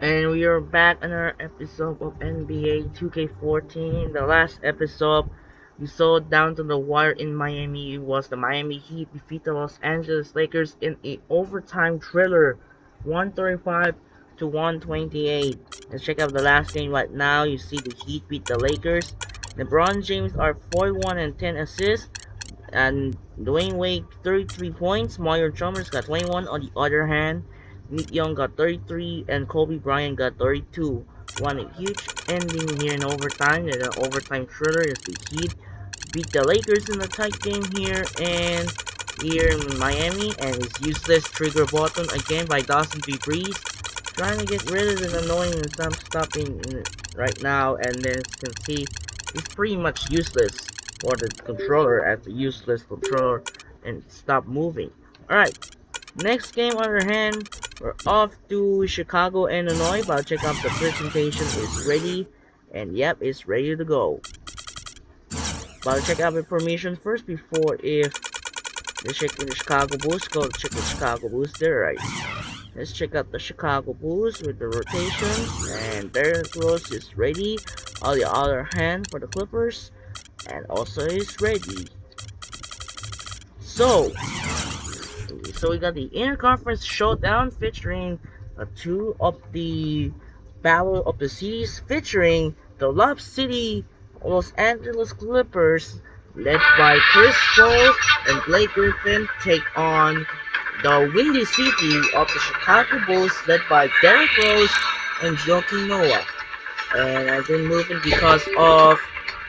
And we are back on our episode of NBA 2K14. The last episode, we saw down to the wire in Miami. It was the Miami Heat defeat the Los Angeles Lakers in a overtime thriller, 135 to 128. Let's check out the last game right now. You see the Heat beat the Lakers. LeBron James are 41 and 10 assists, and Dwayne Wade 33 points. Mario Chalmers got 21. On the other hand, Nick Young got 33 and Kobe Bryant got 32. One a huge ending here in overtime. And an overtime thriller is the Heat beat the Lakers in a tight game here in Miami, and his useless trigger button again by Dawson B. Breeze, trying to get rid of the annoying and stopping right now. And then you can see he's pretty much useless for the controller as a useless controller and stop moving. Alright, next game on our hand, we're off to Chicago, Illinois, but check out the presentation is ready, and yep, it's ready to go. But check out the information first before if let's check the Chicago Bulls. Go check the Chicago Bulls there, right? Let's check out the Chicago Bulls with the rotation, and Derrick Rose is ready. On the other hand, for the Clippers, and also is ready. So we got the interconference showdown featuring two of the Battle of the Cities, featuring the Lob City Los Angeles Clippers, led by Chris Paul and Blake Griffin, take on the Windy City of the Chicago Bulls, led by Derrick Rose and Joakim Noah. And I've been moving because of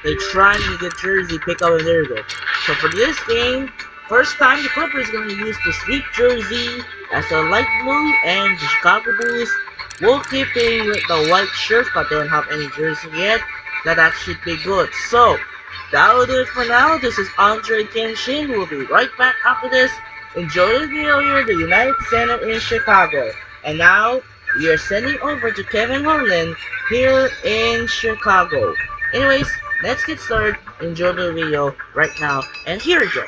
they trying to get jersey pick up, and there you go. So for this game, first time the Clippers going to use the sleep jersey as a light blue, and the Chicago Bulls will keep in with the white shirts, but they don't have any jersey yet. That should be good. So that will do it for now. This is Andre Kenshin. We'll be right back after this. Enjoy the video here, the United Center in Chicago. And now we are sending over to Kevin Harlan here in Chicago. Anyways, let's get started. Enjoy the video right now, and here we go.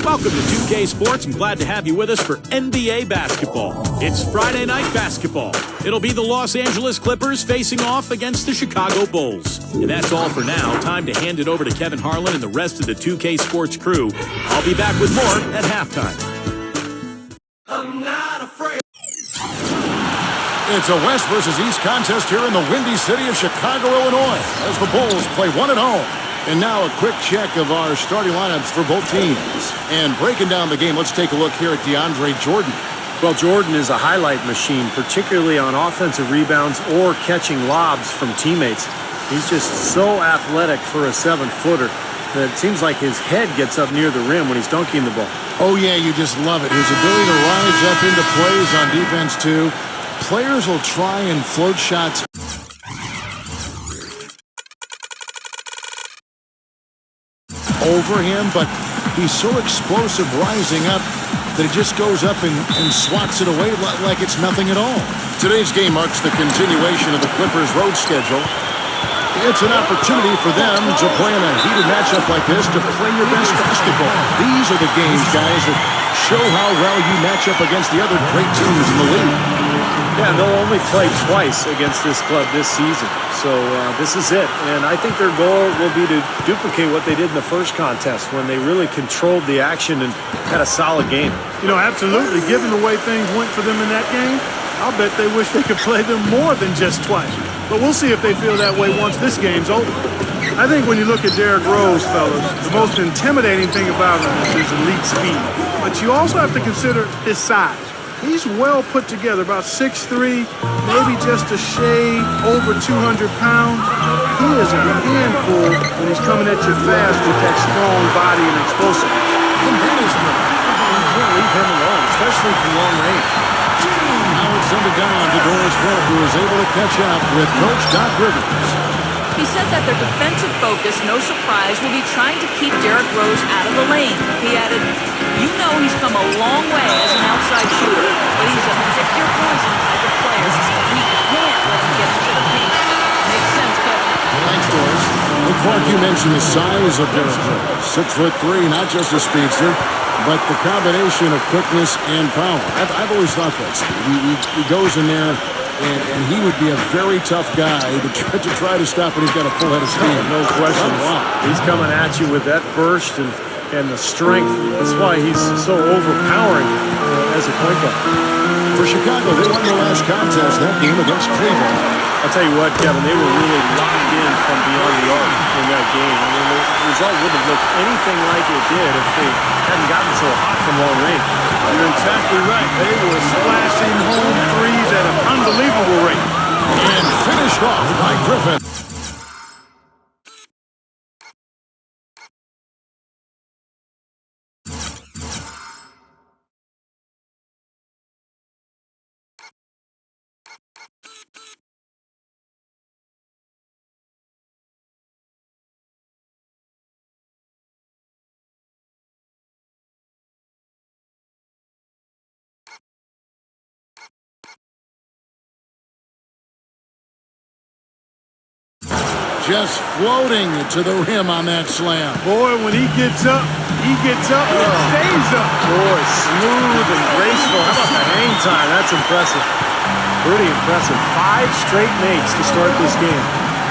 Welcome to 2K Sports. I'm glad to have you with us for NBA basketball. It's Friday night basketball. It'll be the Los Angeles Clippers facing off against the Chicago Bulls. And that's all for now. Time to hand it over to Kevin Harlan and the rest of the 2K Sports crew. I'll be back with more at halftime. I'm not afraid. It's a West versus East contest here in the Windy City of Chicago, Illinois, as the Bulls play one at home. And now a quick check of our starting lineups for both teams. And breaking down the game, let's take a look here at DeAndre Jordan. Well, Jordan is a highlight machine, particularly on offensive rebounds or catching lobs from teammates. He's just so athletic for a 7-footer that it seems like his head gets up near the rim when he's dunking the ball. Oh, yeah, you just love it. His ability to rise up into plays on defense, too. Players will try and float shots over him, but he's so explosive rising up that he just goes up and swats it away like it's nothing at all. Today's game marks the continuation of the Clippers' road schedule. It's an opportunity for them to play in a heated matchup like this to play your best basketball. These are the games, guys, that show how well you match up against the other great teams in the league. Yeah, they'll only play twice against this club this season. So this is it. And I think their goal will be to duplicate what they did in the first contest when they really controlled the action and had a solid game. You know, absolutely. Given the way things went for them in that game, I'll bet they wish they could play them more than just twice. But we'll see if they feel that way once this game's over. I think when you look at Derrick Rose, fellas, the most intimidating thing about him is his elite speed. But you also have to consider his size. He's well put together, about 6'3", maybe just a shade over 200 pounds. He is a handful when he's coming at you fast with that strong body and explosive. And that is not. You can't leave him alone, especially from long range. Now it's sent down to Doris Burke, who is able to catch up with Coach Doc Rivers. He said that their defensive focus, no surprise, will be trying to keep Derrick Rose out of the lane. He added, "You know he's come a long way as an outside shooter, but he's a pick-your-poison type of player. We can't let him get into the paint." Makes sense, Kevin. Thanks, Doris. Well, Clark, you mentioned the size of Derrick Rose. 6'3", not just a speedster. but the combination of quickness and power. I've always thought that, Steve. He goes in there, and he would be a very tough guy to try to stop when he's got a full head of steam. No question. Wow. He's coming at you with that burst and the strength. That's why he's so overpowering as a point guard. For Chicago, they won their last contest that game against Cleveland. I'll tell you what, Kevin, they were really locked in from beyond the arc in that game. I mean, the result wouldn't have looked anything like it did if they hadn't gotten so hot from long range. You're exactly right. They were splashing home threes at an unbelievable rate. And finished off by Griffin. Just floating to the rim on that slam. Boy, when he gets up and stays up. Boy, smooth and graceful. How about the hang time? That's impressive. Pretty impressive. 5 straight makes to start this game.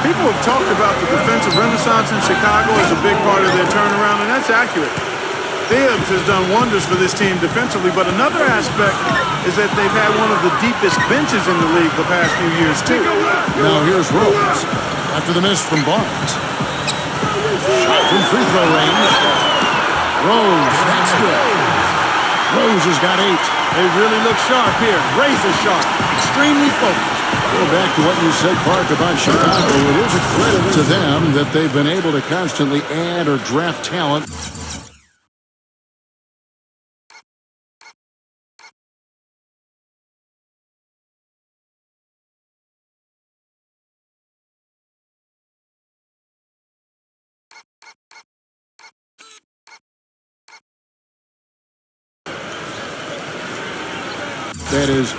People have talked about the defensive renaissance in Chicago as a big part of their turnaround, and that's accurate. Thibs has done wonders for this team defensively, but another aspect is that they've had one of the deepest benches in the league the past few years, too. Now here's Rose after the miss from Barnes. Shot from free throw range. Rose, that's good. Rose has got 8. They really look sharp here, razor sharp, extremely focused. Go back to what you said, Park, about Chicago. It is a credit to them that they've been able to constantly add or draft talent. That is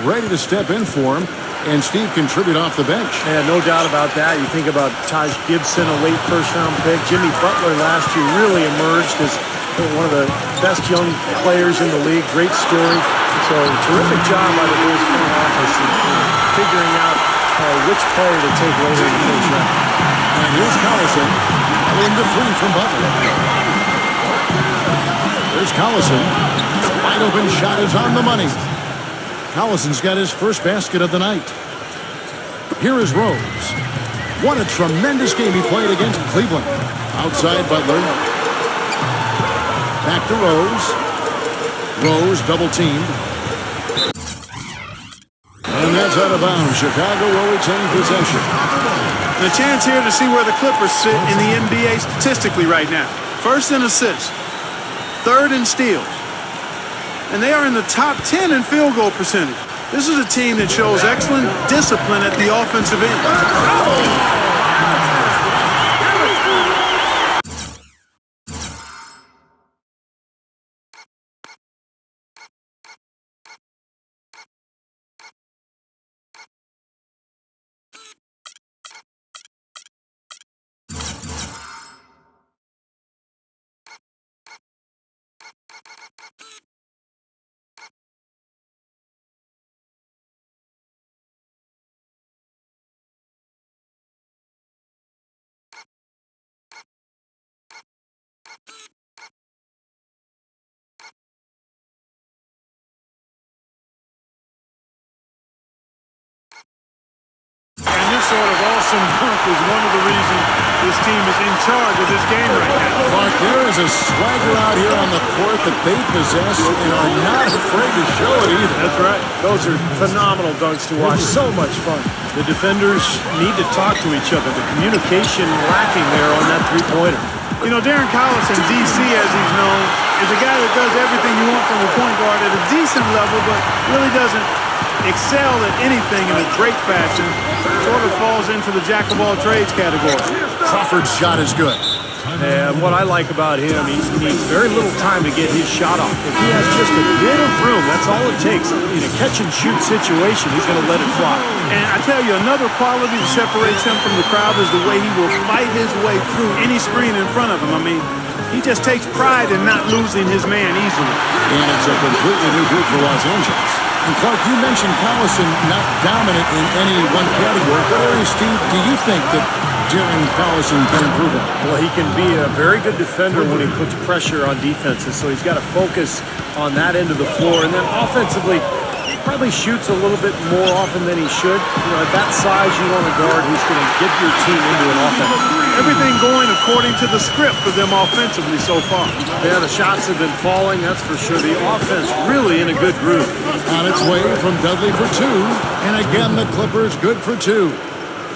ready to step in for him, and Steve contribute off the bench. Yeah, no doubt about that. You think about Taj Gibson, a late first-round pick. Jimmy Butler last year really emerged as one of the best young players in the league. Great story. So terrific job by the Bulls front office in figuring out which player to take later in the first round. And here's Collison in the 3 from Butler. There's Collison. Wide open shot is on the money. Collison's got his first basket of the night. Here is Rose. What a tremendous game he played against Cleveland. Outside Butler. Back to Rose. Rose double-teamed. And that's out of bounds. Chicago will retain possession. And a chance here to see where the Clippers sit in the NBA statistically right now. First in assists. Third in steals. And they are in the top 10 in field goal percentage. This is a team that shows excellent discipline at the offensive end. And this sort of awesome dunk is one of the reasons this team is in charge of this game right now. Mark, there is a swagger out here on the court that they possess and are not afraid to show it either. That's right. Those are phenomenal dunks to watch. So much fun. The defenders need to talk to each other. The communication lacking there on that three-pointer. You know, Darren Collison, DC as he's known, is a guy that does everything you want from a point guard at a decent level, but really doesn't excel at anything in a great fashion. Sort of falls into the jack-of-all-trades category. Crawford's shot is good. And what I like about him, he needs very little time to get his shot off. If he has just a bit of room, that's all it takes. In a catch-and-shoot situation, he's going to let it fly. And I tell you, another quality that separates him from the crowd is the way he will fight his way through any screen in front of him. I mean, He just takes pride in not losing his man easily. And it's a completely new group for Los Angeles. And Clark, you mentioned Collison not dominant in any one category. What areas, Steve, do you think that Darren Collison can improve it? Well, he can be a very good defender when he puts pressure on defenses, so he's got to focus on that end of the floor. And then offensively, he probably shoots a little bit more often than he should. You know, at that size, you want a guard who's going to get your team into an offense. Everything going according to the script for them offensively so far. Yeah, the shots have been falling, that's for sure. The offense really in a good groove. On its way from Dudley for two. And again, the Clippers good for two.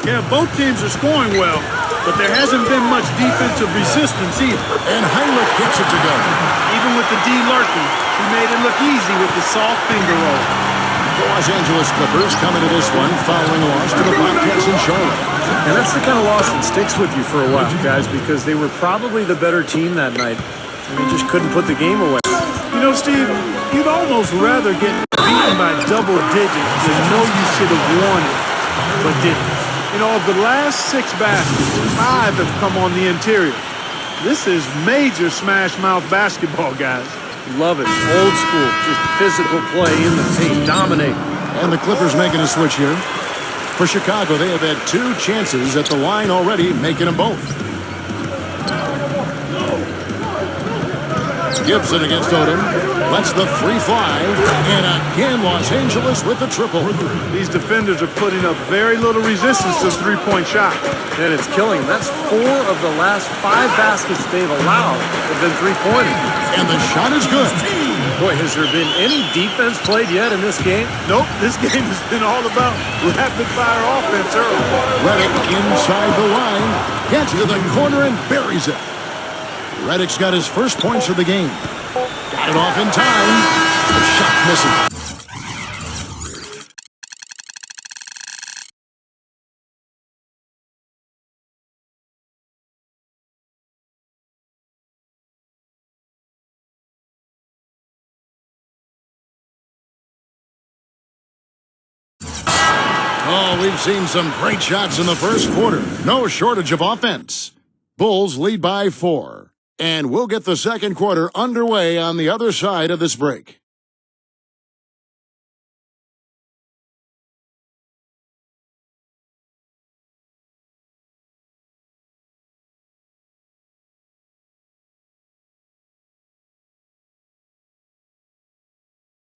Yeah, both teams are scoring well, but there hasn't been much defensive resistance either. And Heinrich gets it to go. Even with the D lurking, he made it look easy with the soft finger roll. The Los Angeles Clippers coming to this one following a loss to the Bobcats in Charlotte. And that's the kind of loss that sticks with you for a while, guys, because they were probably the better team that night. And they just couldn't put the game away. You know, Steve, you'd almost rather get beaten by double digits than know you should have won it, but didn't. You know, of the last 6 baskets, 5 have come on the interior. This is major smash mouth basketball, guys. Love it. Old school. Just physical play in the paint. Dominate. And the Clippers making a switch here. For Chicago, they have had 2 chances at the line already, making them both. Gibson against Odom. Lets the 3 fly. And again, Los Angeles with the triple. These defenders are putting up very little resistance to the three-point shot. And it's killing them. That's 4 of the last 5 baskets they've allowed have been three-pointers. And the shot is good. Boy, has there been any defense played yet in this game? Nope, this game has been all about rapid-fire offense early. Redick inside the line. Gets to the corner and buries it. Redick's got his first points of the game. Got it off in time. The shot missing. Oh, we've seen some great shots in the first quarter. No shortage of offense. Bulls lead by 4. And we'll get the second quarter underway on the other side of this break.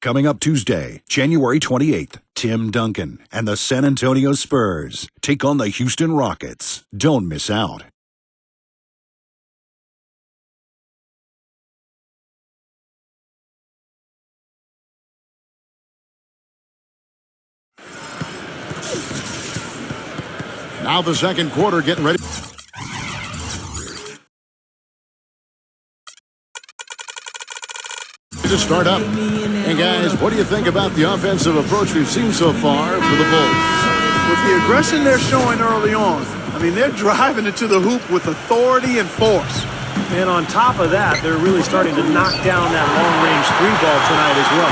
Coming up Tuesday, January 28th, Tim Duncan and the San Antonio Spurs take on the Houston Rockets. Don't miss out. Now the second quarter getting ready. To start up. And guys, what do you think about the offensive approach we've seen so far for the Bulls? With the aggression they're showing early on, I mean, they're driving it to the hoop with authority and force. And on top of that, they're really starting to knock down that long-range 3-ball tonight as well.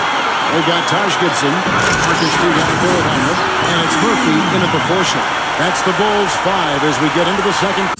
They got Taj Gibson, Marcus Heinrich, and it's Murphy in at the 4 shot. That's the Bulls 5 as we get into the second.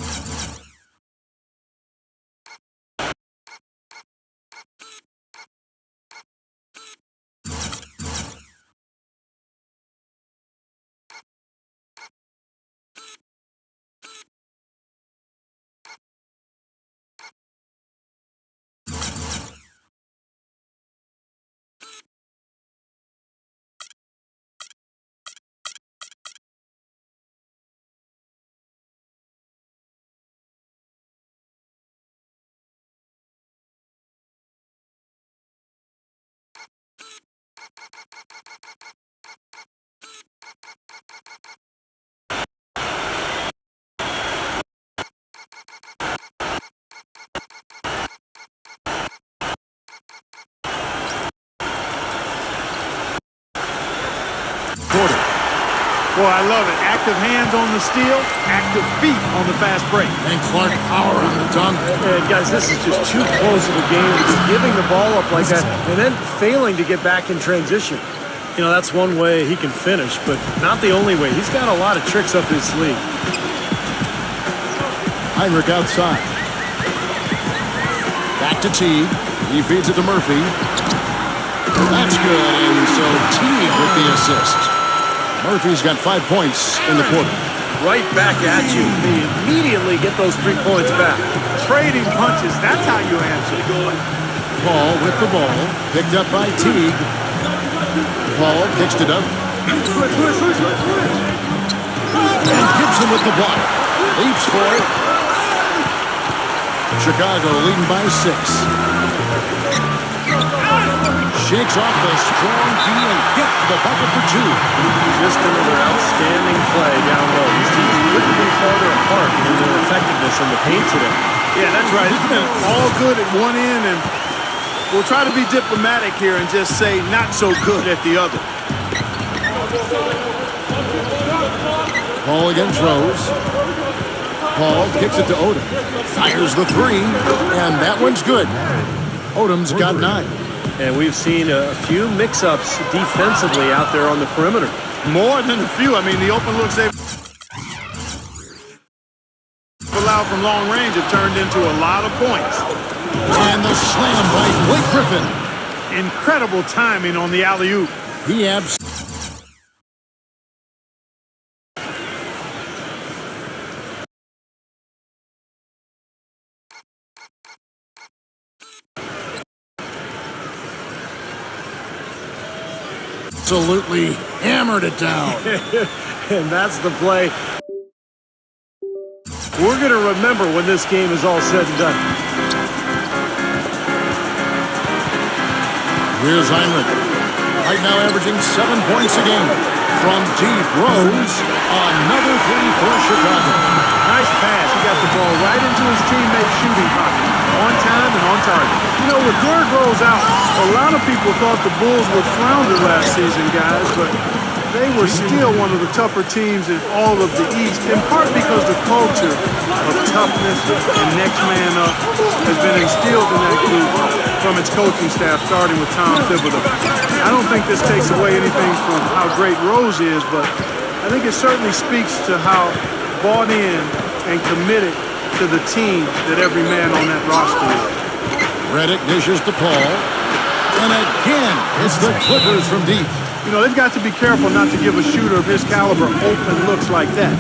Boy, I love it. Active hands on the steal, active feet on the fast break. And Clark power on the dunk. And guys, this is just too close of a game to be giving the ball up like that and then failing to get back in transition. You know, that's one way he can finish, but not the only way. He's got a lot of tricks up his sleeve. Heinrich outside. to Teague. He feeds it to Murphy. That's good, and so Teague with the assist. Murphy's got 5 points in the quarter. Right back at you. They immediately get those 3 points back. Trading punches, that's how you answer. Paul with the ball, picked up by Teague. Paul kicks it up. And Gibson with the block. Leaps for it. Chicago leading by 6. Shakes off the strong D and gets the bucket for 2. Just another outstanding play down low. These teams couldn't be farther apart in their effectiveness in the paint today. Yeah, that's right. It's been all good at one end, and we'll try to be diplomatic here and just say not so good at the other. Paul again throws. Paul kicks it to Odom. Fires the 3, and that one's good. Odom's got 9. And we've seen a few mix-ups defensively out there on the perimeter. More than a few. I mean, the open looks they've allowed from long range have turned into a lot of points. And the slam by Blake Griffin. Incredible timing on the alley-oop. He abs. Absolutely hammered it down. And that's the play we're going to remember when this game is all said and done. Here's Heinrich. Right now averaging 7 points a game. From deep, Rose. Another 3 for Chicago. Nice pass. He got the ball right into his teammate's shooting pocket. On time and on target. You know, with Derrick Rose out, a lot of people thought the Bulls would flounder last season, guys, but they were still one of the tougher teams in all of the East, in part because the culture of toughness and next man up has been instilled in that group from its coaching staff, starting with Tom Thibodeau. I don't think this takes away anything from how great Rose is, but I think it certainly speaks to how bought in and committed to the team that every man on that roster is. Redick dishes to Paul. And again, it's the Clippers from deep. You know, they've got to be careful not to give a shooter of his caliber open looks like that.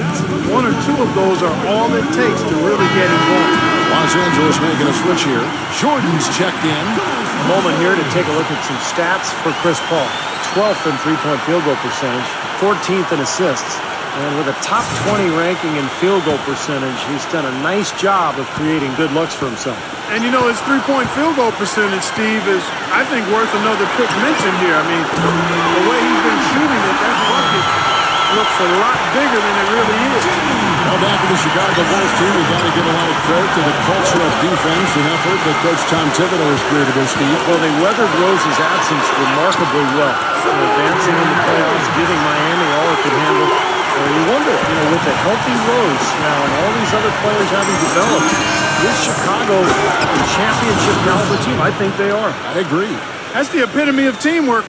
1 or 2 of those are all it takes to really get him going. Los Angeles making a switch here. Jordan's checked in. A moment here to take a look at some stats for Chris Paul. 12th in three-point field goal percentage, 14th in assists. And with a top 20 ranking in field goal percentage, he's done a nice job of creating good looks for himself. And you know, his three-point field goal percentage, Steve, is, I think, worth another quick mention here. I mean, the way he's been shooting it, that bucket looks a lot bigger than it really is. Now back to the Chicago Bulls team, we've got to give a lot of credit to the culture of defense and effort that Coach Tom Thibodeau has created this team. Well, they weathered Rose's absence remarkably well. Advancing in the playoffs, giving Miami all it could handle. You wonder, with a healthy Rose now and all these other players having developed, is Chicago a championship caliber team? I think they are. I agree. That's the epitome of teamwork.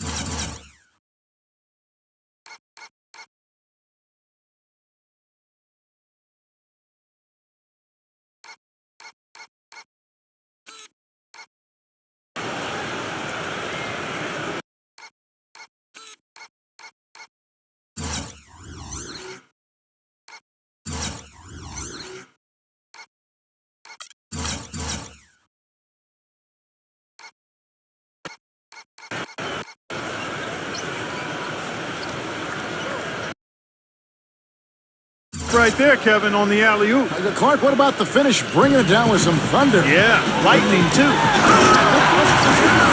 Right there, Kevin, on the alley-oop. Clark, what about the finish? Bringing it down with some thunder. Yeah, lightning, too.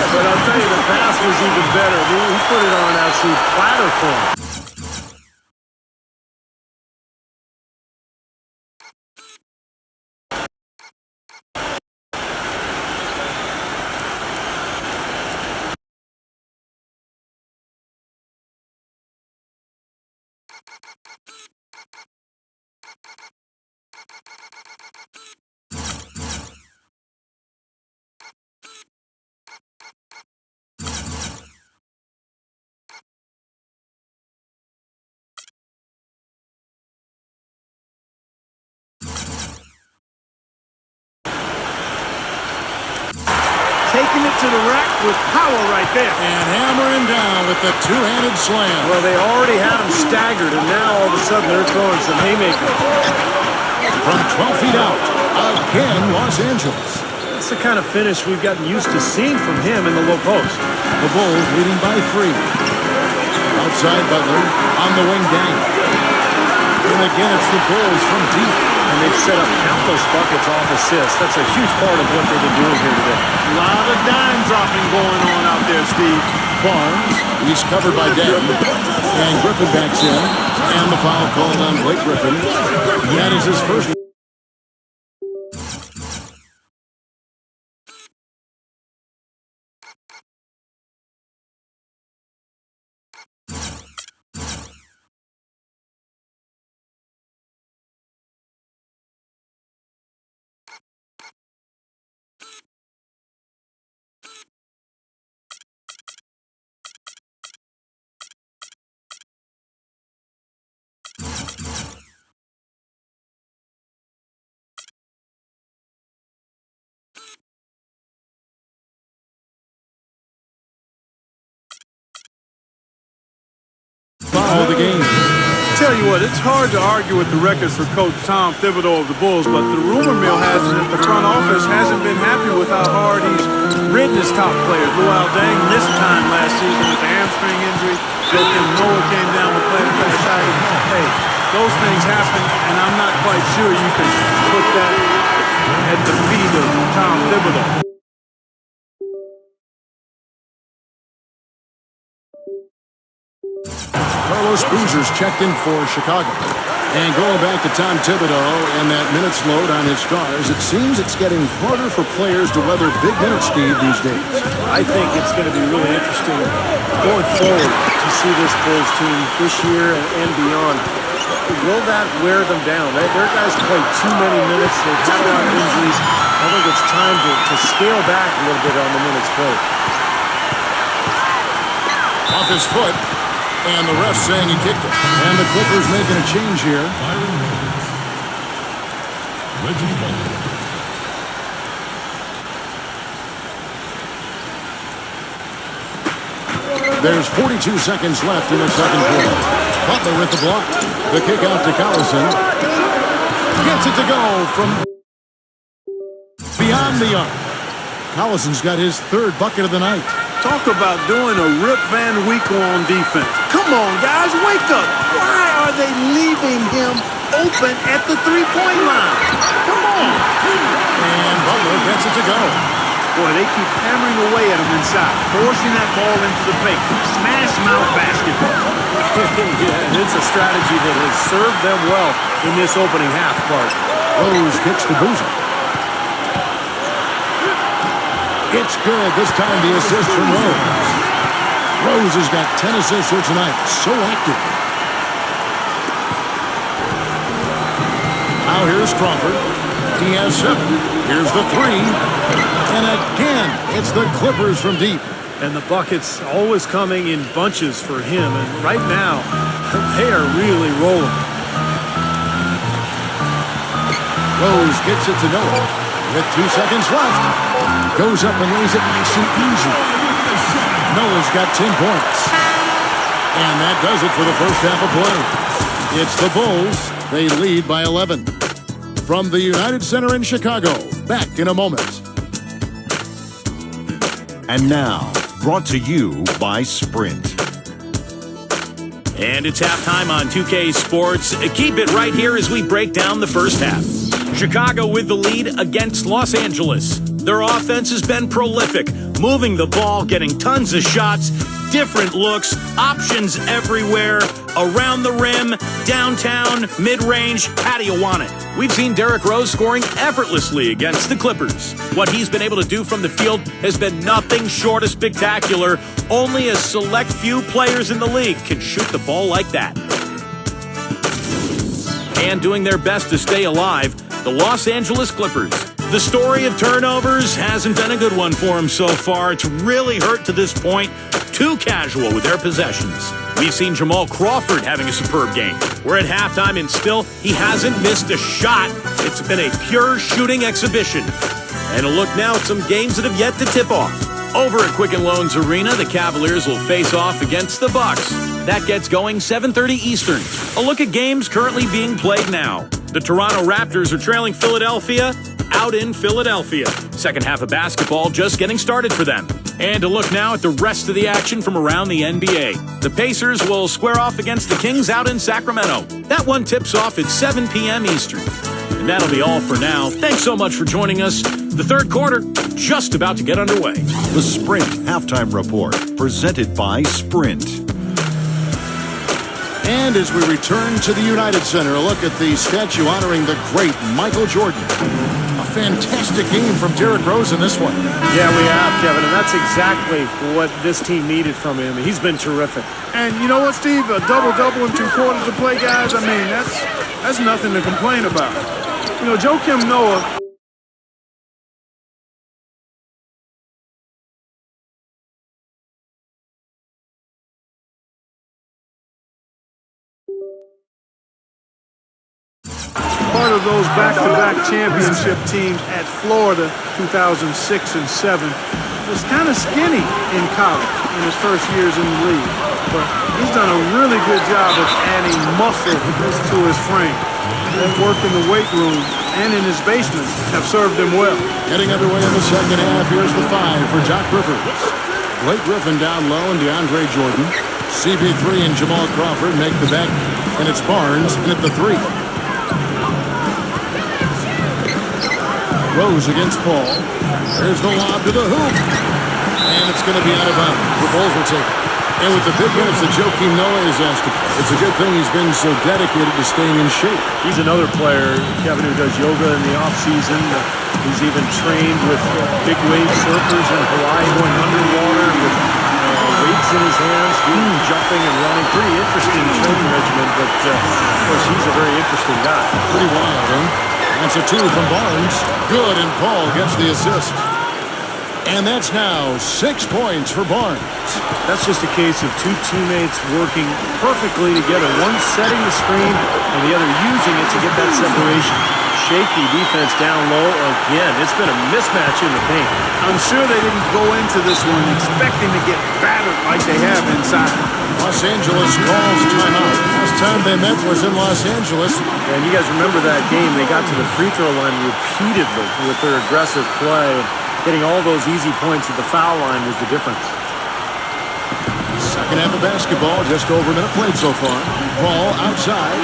But I'll tell you, the pass was even better. He put it on an absolute platter for him. taking it to the rack with power right there. And hammering down with the two-handed slam. Well, they already had him staggered, and now all of a sudden they're throwing some haymakers. From 12 feet out, again, Los Angeles. That's the kind of finish we've gotten used to seeing from him in the low post. The Bulls leading by 3. Outside Butler on the wing gang. And again, it's the Bulls from deep. And they've set up countless buckets off assists. That's a huge part of what they've been doing here today. A lot of dime dropping going on out there, Steve. Barnes, he's covered by Denton. And Griffin backs in. And the foul called on Blake Griffin. That is his first. Follow the game. Tell you what, it's hard to argue with the records for Coach Tom Thibodeau of the Bulls, but the rumor mill has it that the front office hasn't been happy with how hard he's ridden his top players. Luol Deng missed time last season with the hamstring injury. Joakim Noah came down with plantar fasciitis. Hey, those things happen, and I'm not quite sure you can put that at the feet of Tom Thibodeau. Carlos Boozer's checked in for Chicago. And going back to Tom Thibodeau and that minutes load on his stars, it seems it's getting harder for players to weather big minutes, Steve, these days. I think it's going to be really interesting going forward to see this Bulls team this year and beyond. Will that wear them down? Their guys play too many minutes. They've had a lot of injuries. I think it's time to scale back a little bit on the minutes played. Off his foot. And the ref saying he kicked it. And the Clippers making a change here. There's 42 seconds left in the second quarter. Butler with the block. The kick out to Collison. Gets it to go from beyond the arc. Collison's got his third bucket of the night. Talk about doing a Rip Van Winkle on defense. Come on, guys, wake up. Why are they leaving him open at the three-point line? Come on. And Butler gets it to go. Boy, they keep hammering away at him inside, forcing that ball into the paint. Smash mouth basketball. Yeah, it's a strategy that has served them well in this opening half part. Rose kicks the Boozer. It's good. This time the assist from Rose. Rose has got 10 assists here tonight. So active. Now here's Crawford. He has 7. Here's the 3. And again, it's the Clippers from deep. And the buckets always coming in bunches for him. And right now, they are really rolling. Rose gets it to Noah. With 2 seconds left. Goes up and lays it nice and easy. Noah's got 10 points. And that does it for the first half of play. It's the Bulls. They lead by 11. From the United Center in Chicago, back in a moment. And now, brought to you by Sprint. And it's halftime on 2K Sports. Keep it right here as we break down the first half. Chicago with the lead against Los Angeles. Their offense has been prolific, moving the ball, getting tons of shots, different looks, options everywhere, around the rim, downtown, mid-range, how do you want it? We've seen Derrick Rose scoring effortlessly against the Clippers. What he's been able to do from the field has been nothing short of spectacular. Only a select few players in the league can shoot the ball like that. And doing their best to stay alive, the Los Angeles Clippers. The story of turnovers hasn't been a good one for them so far. It's really hurt to this point. Too casual with their possessions. We've seen Jamal Crawford having a superb game. We're at halftime and still he hasn't missed a shot. It's been a pure shooting exhibition. And a look now at some games that have yet to tip off. Over at Quicken Loans Arena, the Cavaliers will face off against the Bucks. That gets going 7:30 Eastern. A look at games currently being played now. The Toronto Raptors are trailing Philadelphia out in Philadelphia. Second half of basketball just getting started for them. And a look now at the rest of the action from around the NBA. The Pacers will square off against the Kings out in Sacramento. That one tips off at 7 p.m. Eastern. And that'll be all for now. Thanks so much for joining us. The third quarter just about to get underway. The Sprint Halftime Report, presented by Sprint. And as we return to the United Center, a look at the statue honoring the great Michael Jordan. A fantastic game from Derrick Rose in this one. Yeah, we have, Kevin, and that's exactly what this team needed from him. He's been terrific. And you know what, Steve? A double-double in 2 quarters to play, guys. I mean, that's nothing to complain about. You know, Joakim Noah... part of those back-to-back championship teams at Florida 2006 and 7 was kind of skinny in college in his first years in the league. But he's done a really good job of adding muscle to his frame. That work in the weight room and in his basement have served him well. Getting underway in the second half, here's the 5 for Doc Rivers. Blake Griffin down low and DeAndre Jordan. CP3 and Jamal Crawford make the bet, and it's Barnes in at the 3. Rose against Paul. There's the lob to the hoop. And it's going to be out of bounds. The Bulls will take it. And with the big minutes that Joakim Noah is asked to play, it's a good thing he's been so dedicated to staying in shape. He's another player, Kevin, who does yoga in the off-season. He's even trained with big wave surfers in Hawaii going underwater with weights in his hands, doing jumping and running. Pretty interesting training regimen, but of course he's a very interesting guy. Pretty wild, huh? That's a 2 from Barnes. Good, and Paul gets the assist. And that's now 6 points for Barnes. That's just a case of 2 teammates working perfectly together. One setting the screen and the other using it to get that separation. Shaky defense down low again. It's been a mismatch in the paint. I'm sure they didn't go into this one expecting to get battered like they have inside. Los Angeles calls timeout. Last time they met was in Los Angeles. And you guys remember that game. They got to the free throw line repeatedly with their aggressive play. Getting all those easy points at the foul line was the difference. Second half of basketball, just over a minute played so far. Ball outside.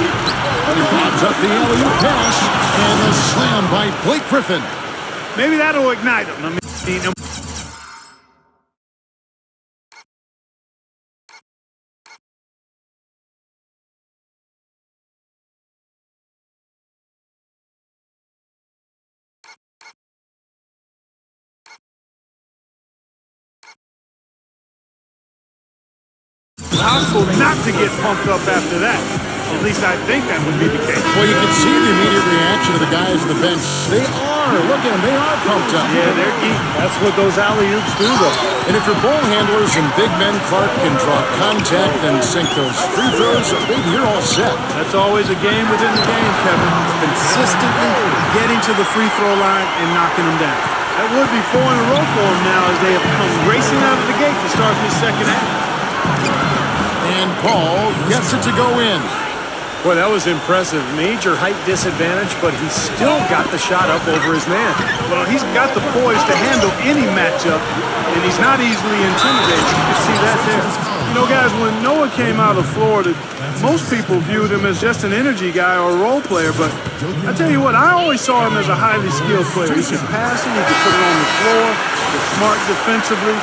He bobs up the alley-oop pass. And the slam by Blake Griffin. Maybe that'll ignite him. I mean, possible not to get pumped up after that. At least I think that would be the case. Well, you can see the immediate reaction of the guys on the bench. They are. Look at them. They are pumped up. Yeah, they're geek. That's what those alley-oops do, though. And if your ball handlers and big men Clark can draw contact and sink those free throws, you're all set. That's always a game within the game, Kevin. Consistently getting to the free throw line and knocking them down. That would be 4 in a row for them now as they have come racing out of the gate to start this second half. And Paul gets it to go in. Boy, that was impressive. Major height disadvantage, but he still got the shot up over his man. Well, he's got the poise to handle any matchup, and he's not easily intimidated. You can see that there. You know, guys, when Noah came out of Florida, most people viewed him as just an energy guy or a role player, but I tell you what, I always saw him as a highly skilled player. He could pass it, he could put it on the floor, he's smart defensively.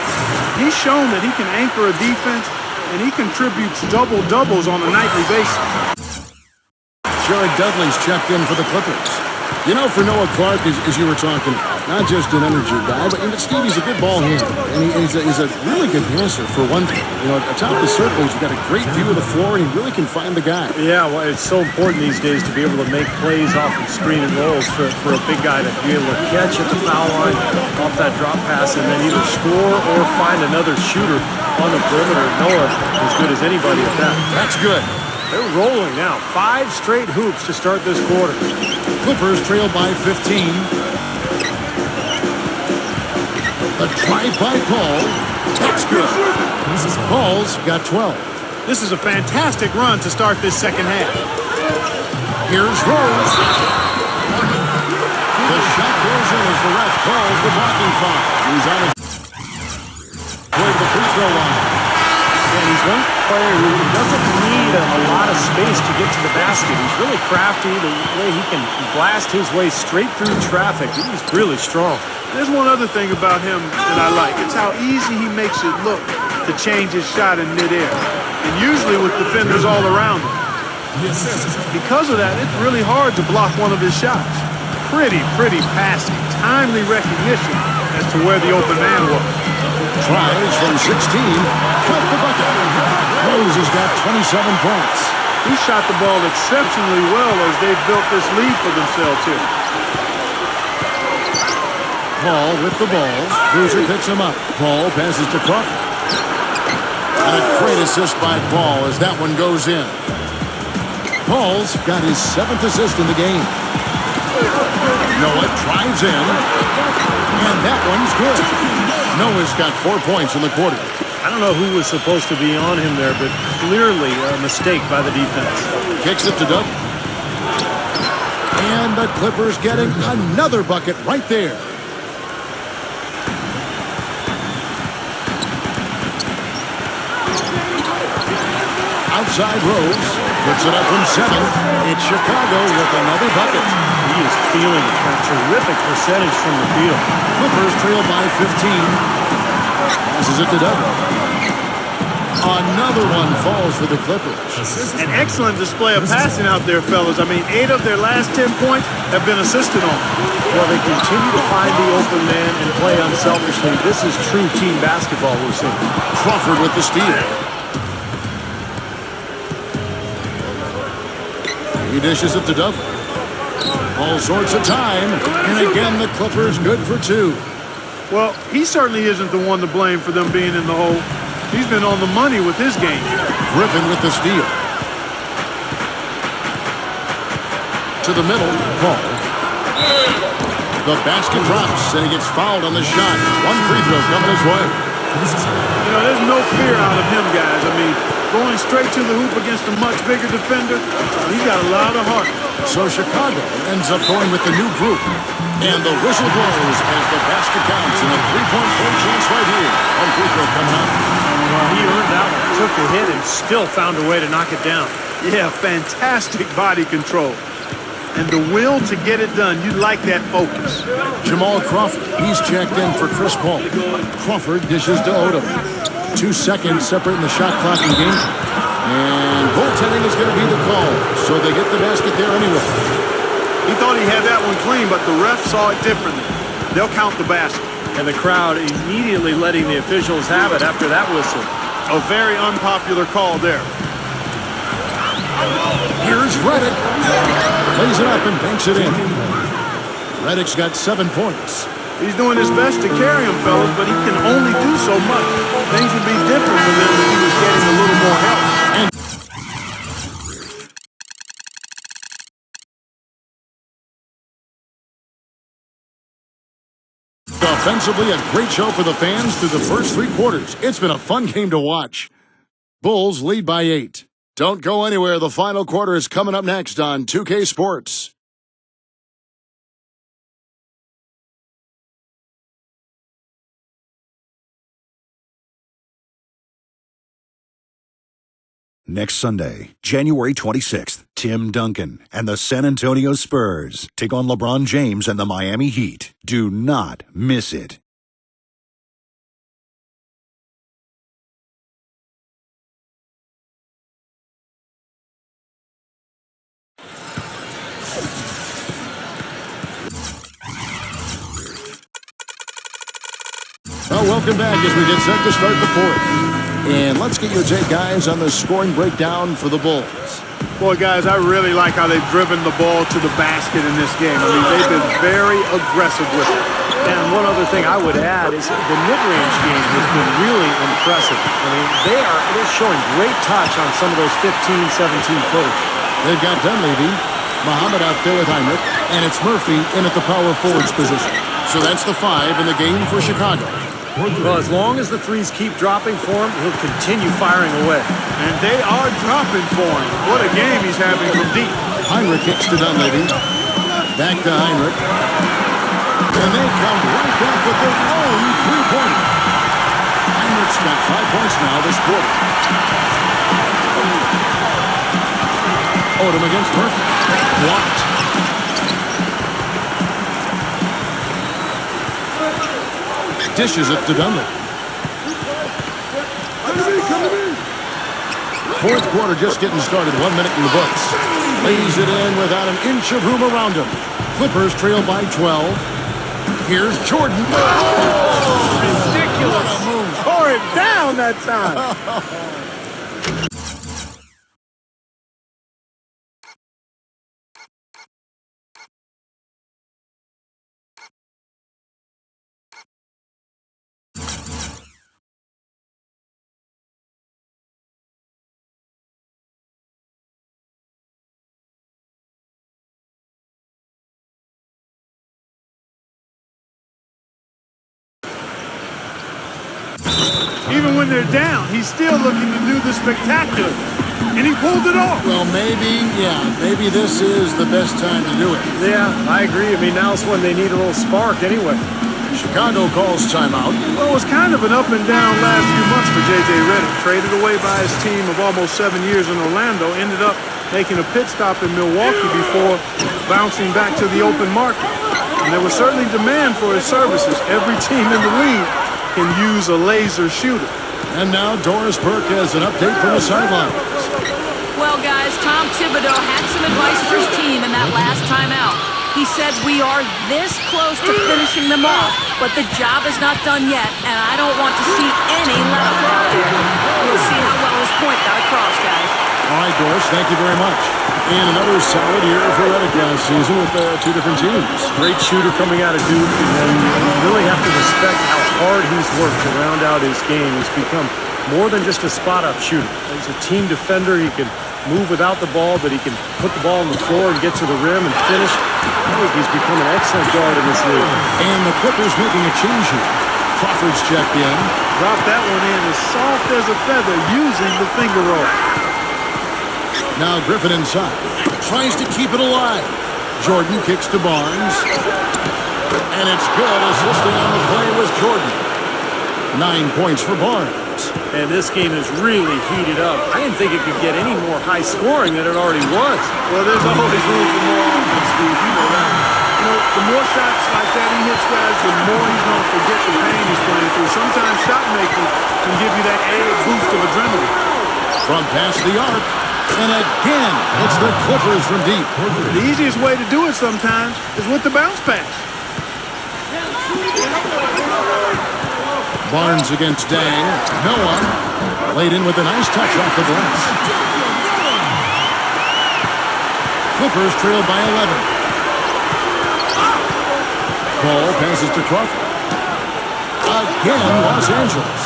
He's shown that he can anchor a defense, and he contributes double-doubles on a nightly basis. Jared Dudley's checked in for the Clippers. You know, for Noah Clark, as you were talking about, not just an energy guy, but Steve, he's a good ball handler. And he's a really good passer, for one thing. You know, atop the circle, he's got a great view of the floor, and he really can find the guy. Yeah, well, it's so important these days to be able to make plays off of screen and rolls for a big guy to be able to catch at the foul line off that drop pass and then either score or find another shooter on the perimeter. Noah as good as anybody at that. That's good. They're rolling now. 5 straight hoops to start this quarter. Clippers trail by 15. A drive by Paul. That's good. Paul's got 12. This is a fantastic run to start this second half. Here's Rose. The shot goes in as the ref calls the blocking foul. He's on his way to the free throw line. And he's one player who doesn't need a lot of space to get to the basket. He's really crafty. The way he can blast his way straight through traffic, he's really strong. There's one other thing about him that I like. It's how easy he makes it look to change his shot in midair. And usually with defenders all around him. Because of that, it's really hard to block one of his shots. Pretty passing, timely recognition as to where the open man was. Tries from 16. Cut the bucket. Rose has got 27 points. He shot the ball exceptionally well as they've built this lead for themselves here. Paul with the ball. Cruiser picks him up. Paul passes to Crawford. And a great assist by Paul as that one goes in. Paul's got his 7th assist in the game. Noah drives in. And that one's good. Noah's got 4 points in the quarter. I don't know who was supposed to be on him there, but clearly a mistake by the defense. Kicks it to Doug. And the Clippers getting another bucket right there. Outside Rose. Puts it up from 7. It's Chicago with another bucket. He is feeling a terrific percentage from the field. Clippers trail by 15. Passes it to Doug. Another one falls for the Clippers. An excellent display of passing out there, fellas. I mean, 8 of their last 10 points have been assisted on. Well, they continue to find the open man and play unselfishly. This is true team basketball we're seeing. Crawford with the steal. He dishes it to Doug. All sorts of time. And again, the Clippers good for 2. Well, he certainly isn't the one to blame for them being in the hole. He's been on the money with his game. Griffin with the steal. To the middle, Paul. The basket drops, and he gets fouled on the shot. One free throw coming his way. You know, there's no fear out of him, guys. I mean, going straight to the hoop against a much bigger defender, he's got a lot of heart. So Chicago ends up going with the new group. And the whistle blows as the basket counts and a three-point play chance right here. One free throw coming up. Well, he earned that one. Took the hit and still found a way to knock it down. Yeah, fantastic body control. And the will to get it done. You like that focus. Jamal Crawford, he's checked in for Chris Paul. Crawford dishes to Odom. 2 seconds separating the shot clock and game. And goaltending is going to be the call. So they get the basket there anyway. He thought he had that one clean, but the ref saw it differently. They'll count the basket. And the crowd immediately letting the officials have it after that whistle. A very unpopular call there. Here's Redick. Lays it up and banks it in. Redick's got 7 points. He's doing his best to carry him, fellas, but he can only do so much. Things would be different for them if he was getting a little more help. And offensively, a great show for the fans through the first 3 quarters. It's been a fun game to watch. Bulls lead by 8. Don't go anywhere. The final quarter is coming up next on 2K Sports. Next Sunday, January 26th, Tim Duncan and the San Antonio Spurs take on LeBron James and the Miami Heat. Do not miss it. Well, welcome back as we get set to start the 4th. And let's get your take, guys, on the scoring breakdown for the Bulls. Boy, guys, I really like how they've driven the ball to the basket in this game. I mean, they've been very aggressive with it. And one other thing I would add is the mid-range game has been really impressive. I mean, they're showing great touch on some of those 15, 17-footers. They've got Dunleavy, Muhammad out there with Heinrich, and it's Murphy in at the power forwards position. So that's the 5 in the game for Chicago. Well, as long as the threes keep dropping for him, he'll continue firing away. And they are dropping for him. What a game he's having from deep. Heinrich kicks to Dunleavy. Back to Heinrich. And they come right back with their own three-pointer. Heinrich's got 5 points now this quarter. Odom against Murphy. Blocked. Dishes it to Dunleavy. Fourth quarter just getting started. 1 minute in the books. Lays it in without an inch of room around him. Clippers trail by 12. Here's Jordan. Oh, ridiculous. Tore it down that time. Even when they're down, he's still looking to do the spectacular. And he pulled it off. Well, maybe this is the best time to do it. Yeah, I agree. I mean, now's when they need a little spark anyway. Chicago calls timeout. Well, it was kind of an up and down last few months for J.J. Redick. Traded away by his team of almost 7 years in Orlando. Ended up making a pit stop in Milwaukee before bouncing back to the open market. And there was certainly demand for his services. Every team in the league can use a laser shooter. And now Doris Burke has an update from the sidelines. Well, guys, Tom Thibodeau had some advice for his team in that last timeout. He said, we are this close to finishing them off, but the job is not done yet, and I don't want to see any let-up out there. We'll see how well his point got across, guys. All right, Doris, thank you very much. And another solid year for Redick last season with two different teams. Great shooter coming out of Duke, and you really have to respect how hard he's worked to round out his game. He's become more than just a spot-up shooter. He's a team defender. He can move without the ball, but he can put the ball on the floor and get to the rim and finish. I think he's become an excellent guard in this league. And the Clippers making a change here. Crawford's checked in. Dropped that one in as soft as a feather using the finger roll. Now Griffin inside. Tries to keep it alive. Jordan kicks to Barnes. And it's good. Assisting on the play was Jordan. 9 points for Barnes. And this game is really heated up. I didn't think it could get any more high scoring than it already was. Well, there's always room for more offense, Steve. You know that. You know, the more shots like that he hits, guys, the more he's going to forget the pain he's playing through. Sometimes shot making can give you that added boost of adrenaline. From past the arc. And again, it's the Clippers from deep. The easiest way to do it sometimes is with the bounce pass. Barnes against Dang. Noah laid in with a nice touch off the glass. Clippers trail by 11. Ball passes to Crawford. Again, Los Angeles.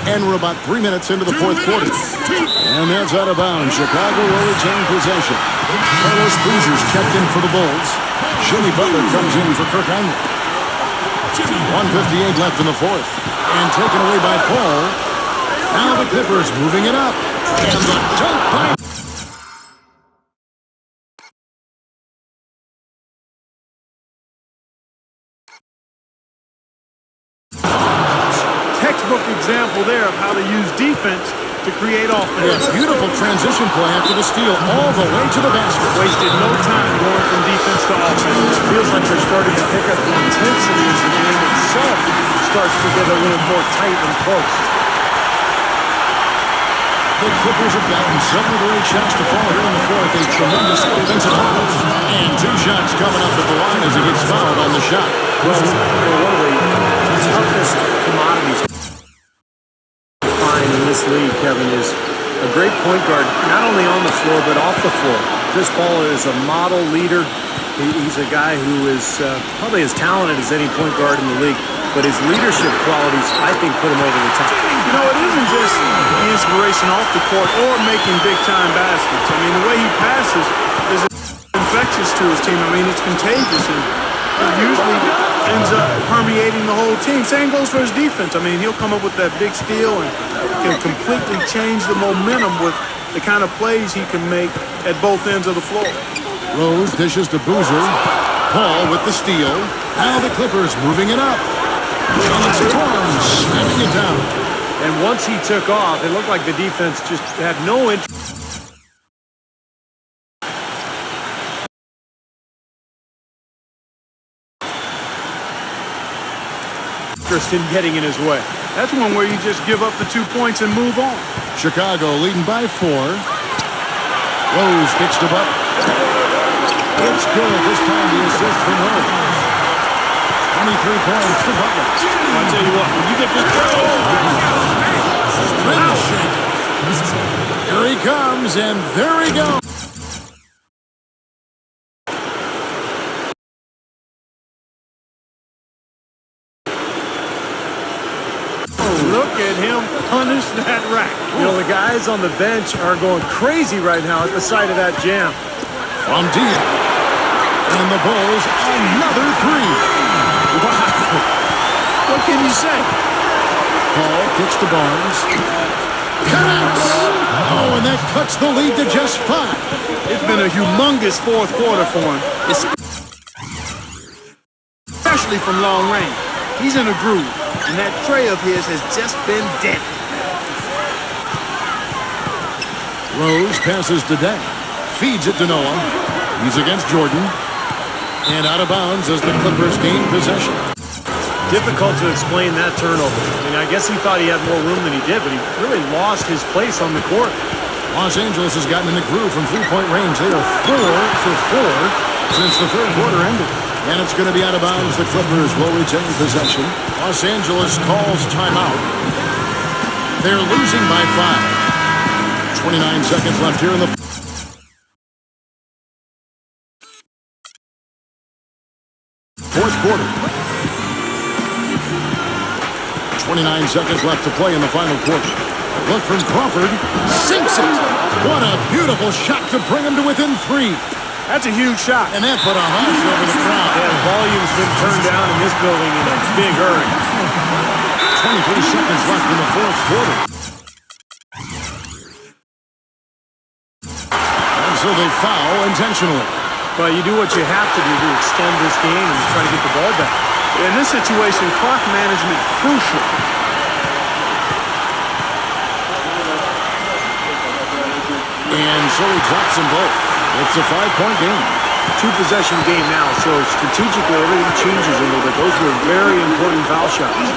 And we're about 3 minutes into the fourth quarter. And that's out of bounds. Chicago will retain possession. Carlos Boozer's checked in for the Bulls. Jimmy Butler comes in for Kirk Hinrich. 1:58 left in the fourth. And taken away by Paul. Now the Clippers moving it up. And the dunk by... Textbook example there of how to use defense to create offense. Yeah, beautiful transition play after the steal all the way to the basket. Wasted no time going from defense to offense. It feels like they're starting to pick up the intensity as the game itself starts to get a little more tight and close. The Clippers have gotten 7 of their 8 shots to fall here in the fourth. A tremendous offensive offense. And 2 shots coming up at the line as he gets fouled on the shot. Well, one of the toughest commodities to find in this league, Kevin, is a great point guard, not only on the floor, but off the floor. Chris Paul is a model leader. He's a guy who is probably as talented as any point guard in the league, but his leadership qualities, I think, put him over the top. You know, it isn't just the inspiration off the court or making big-time baskets. I mean, the way he passes is infectious to his team. I mean, it's contagious, and it usually ends up permeating the whole individual team. Same goes for his defense. I mean, he'll come up with that big steal and can completely change the momentum with the kind of plays he can make at both ends of the floor. Rose dishes to Boozer. Paul with the steal. Now the Clippers moving it up. John Storm slamming it down. And once he took off, it looked like the defense just had no interest in getting in his way. That's one where you just give up the 2 points and move on. Chicago leading by 4. Rose kicks to Butler. It's good. This time the assist from Rose. 23 points for Butler. I'll tell you what, when you get this... Here he comes, and there he goes. Look at him punish that rack. You know, the guys on the bench are going crazy right now at the sight of that jam. From deep. And the Bulls, another 3. Wow. What can you say? Paul kicks to Barnes. Connects! Oh, and that cuts the lead to just 5. It's been a humongous fourth quarter for him, especially from long range. He's in a groove, and that tray of his has just been dead. Rose passes to Deng. Feeds it to Noah. He's against Jordan. And out of bounds as the Clippers gain possession. Difficult to explain that turnover. I mean, I guess he thought he had more room than he did, but he really lost his place on the court. Los Angeles has gotten in the groove from three-point range. They are 4 for 4 since the third quarter ended. And it's going to be out of bounds. The Clippers will retain possession. Los Angeles calls timeout. They're losing by 5. 29 seconds left here in the fourth quarter. 29 seconds left to play in the final quarter. Look from Crawford. Sinks it. What a beautiful shot to bring him to within 3. That's a huge shot. And that put a hush over the crowd. And volume's been turned down in this building in a big hurry. 23 seconds left in the fourth quarter. And so they foul intentionally. But you do what you have to do to extend this game and try to get the ball back. In this situation, clock management crucial. And so he drops them both. It's a 5-point game. 2-possession game now, so strategically everything changes a little bit. Those were very important foul shots.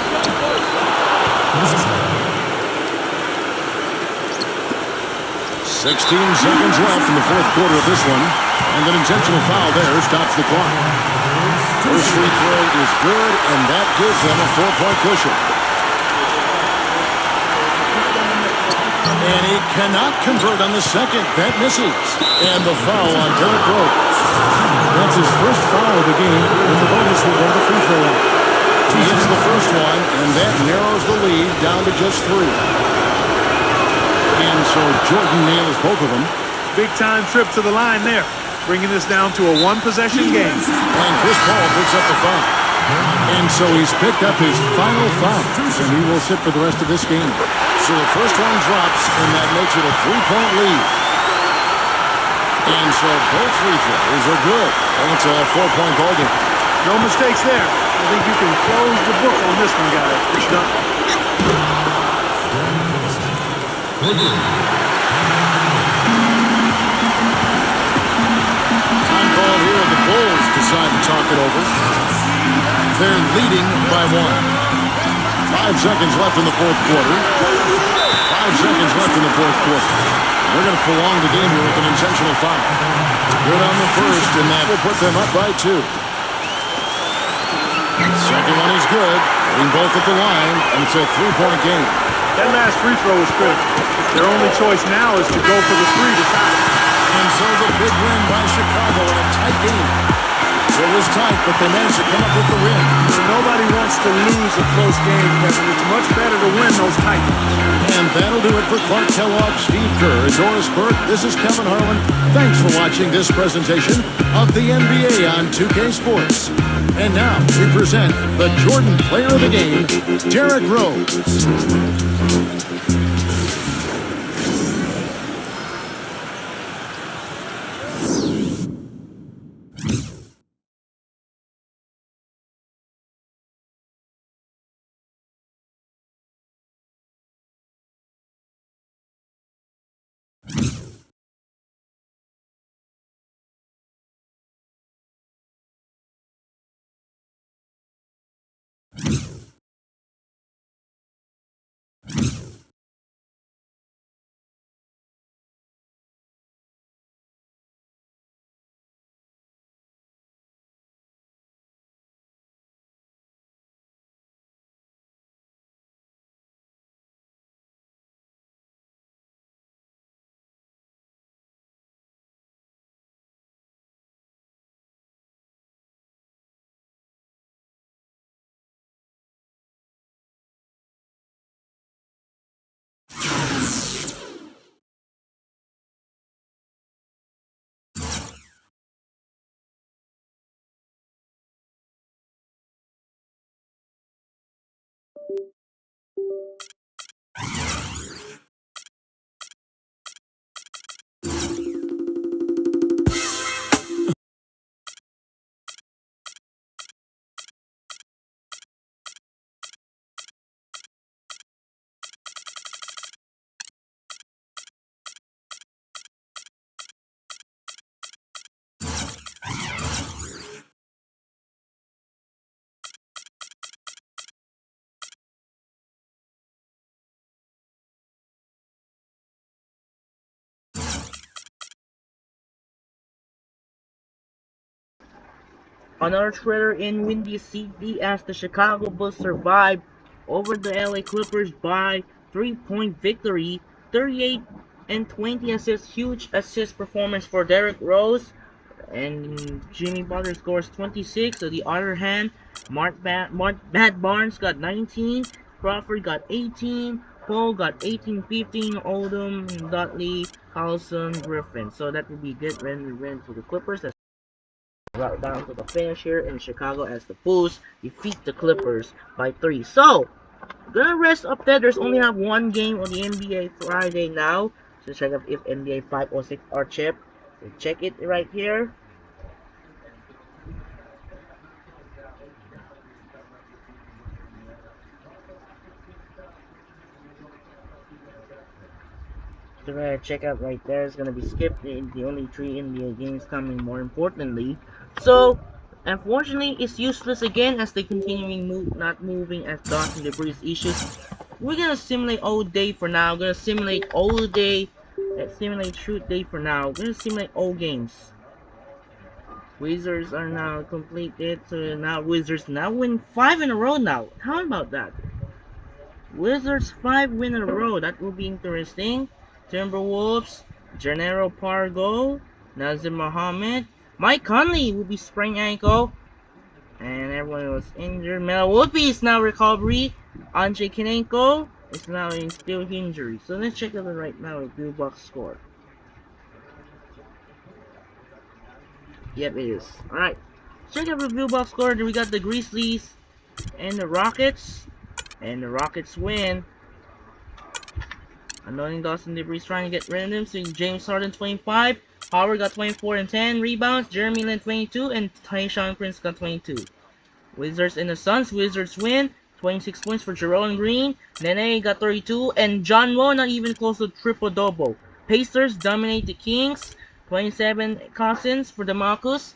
16 seconds left in the fourth quarter of this one. And an intentional foul there stops the clock. First free throw is good, and that gives them a 4-point cushion. And he cannot convert on the second. That misses. And the foul on Derrick Rose. That's his first foul of the game, and the bonus will go to free throw line. He hits the first one, and that narrows the lead down to just 3. And so Jordan nails both of them. Big-time trip to the line there, bringing this down to a 1-possession game. And Chris Paul picks up the foul. And so he's picked up his final foul, and he will sit for the rest of this game. So the first one drops, and that makes it a 3-point lead. And so both free throws are good. And it's a 4-point ball game. No mistakes there. I think you can close the book on this one, guys. It's done. Time call here, and the Bulls decide to talk it over. They're leading by 1. 5 seconds left in the fourth quarter. 5 seconds left in the fourth quarter. They're going to prolong the game here with an intentional foul. Good on the first, and that will put them up by 2. Second one is good. Getting both at the line, and it's a 3-point game. That last free throw is critical. Their only choice now is to go for the 3 to tie. And so the big win by Chicago in a tight game. It was tight, but they managed to come up with the win. So nobody wants to to lose a close game, Kevin. It's much better to win those tight ones. And that'll do it for Clark Kellogg, Steve Kerr, and Doris Burke. This is Kevin Harlan. Thanks for watching this presentation of the NBA on 2K Sports. And now we present the Jordan Player of the Game, Derrick Rose. Another thriller in Windy City as the Chicago Bulls survived over the LA Clippers by 3-point victory, 38 and 20 assists, huge assist performance for Derrick Rose, and Jimmy Butler scores 26. On the other hand, Matt Barnes got 19, Crawford got 18, Paul got 18, 15, Odom, Dudley, Carlson, Griffin. So that would be good win for the Clippers. Right down to the finish here in Chicago as the Bulls defeat the Clippers by 3. So, gonna rest up there. There's only have one game on the NBA Friday now. So check out if NBA 506 are chipped. So check it right here. So check out right there. It's gonna be skipped. The only 3 NBA games coming. More importantly, so unfortunately, it's useless again as they continuing not moving as dust and debris issues. We're gonna simulate all day for now. We're gonna simulate all day. Simulate shoot day for now. We're gonna simulate all games. Wizards are now completed. So now Wizards now win 5 in a row now. How about that? Wizards 5 win in a row. That will be interesting. Timberwolves, Gennaro Pargo, Nazir Muhammad, Mike Conley will be sprained ankle, and everyone was injured. Melo Whoopi is now recovery. Andrei Kinenko is now in still injury. So let's check out right now the blue box score. Yep, it is. Alright, check out the blue box score. We got the Grizzlies and the Rockets, and the Rockets win. Annoying Dawson Debris trying to get rid of him. So James Harden 25. Howard got 24 and 10 rebounds. Jeremy Lin 22. And Tayshaun Prince got 22. Wizards and the Suns. Wizards win. 26 points for Jerome Green. Nene got 32. And John Wall not even close to triple-double. Pacers dominate the Kings. 27 Cousins for DeMarcus.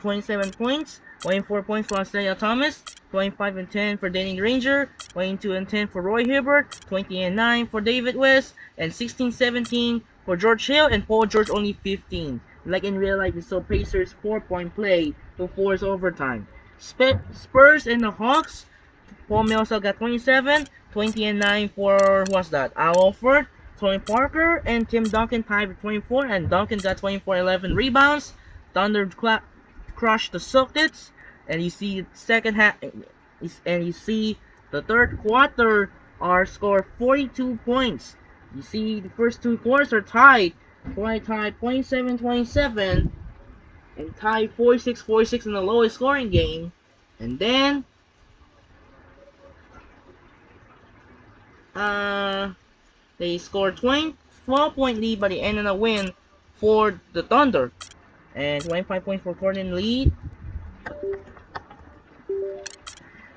27 points. 24 points for Isaiah Thomas. 25 and 10 for Danny Granger, 22 and 10 for Roy Hibbert, 20 and 9 for David West, and 16-17 for George Hill, and Paul George only 15. Like in real life, we saw Pacers 4-point play to force overtime. Spurs and the Hawks, Paul Millsap got 27, 20 and 9 for, what's that, Al Horford, Tony Parker, and Tim Duncan tied with 24, and Duncan got 24-11 rebounds. Thunder crushed the Celtics. And you see second half, And you see the third quarter are scored 42 points. You see the first two quarters are tied 27-27, and tied 46-46 in the lowest scoring game. And then they scored 12-point lead by the end of the win for the Thunder, and 25 points for Portland lead.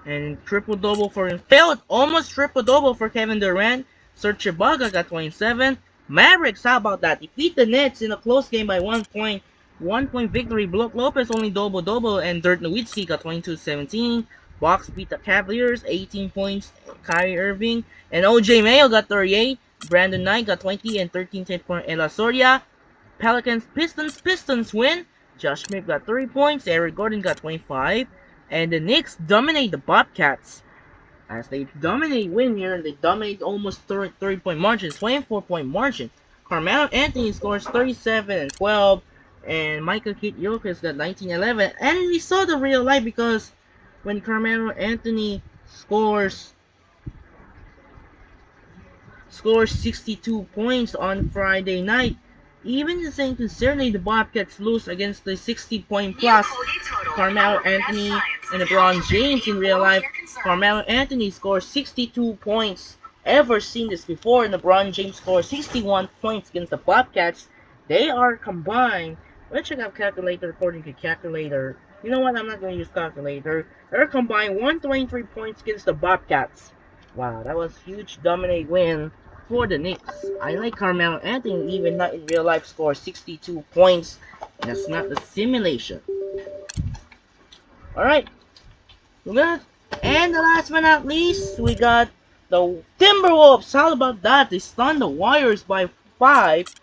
And triple-double for him. Failed almost triple-double for Kevin Durant. Serge Ibaka got 27. Mavericks, how about that? Defeat the Nets in a close game by 1 point. 1 point victory. Brook Lopez only double-double, and Dirk Nowitzki got 22-17. Bucks beat the Cavaliers, 18 points. Kyrie Irving and OJ Mayo got 38. Brandon Knight got 20 and 13-10 for Ella Soria. Pelicans, Pistons win. Josh Smith got 3 points. Eric Gordon got 25. And the Knicks dominate the Bobcats. As they win here, they dominate almost 30-point margin, 24-point margin. Carmelo Anthony scores 37 and 12, and Michael Kidd-Gilchrist got 19-11. And we saw the real life because when Carmelo Anthony scores 62 points on Friday night, even the same concerning the Bobcats lose against the 60-point plus Carmelo Anthony and LeBron James in real life. Carmelo Anthony scores 62 points. Ever seen this before? And LeBron James scores 61 points against the Bobcats. They are combined. Let's check out calculator according to calculator. You know what? I'm not going to use calculator. They're combined 123 points against the Bobcats. Wow, that was a huge dominate win for the Knicks. I like Carmelo Anthony, even not in real life, scores 62 points. And that's not the simulation. Alright. We're gonna, and the last but not least, we got the Timberwolves. How about that? They stunned the Warriors by 5.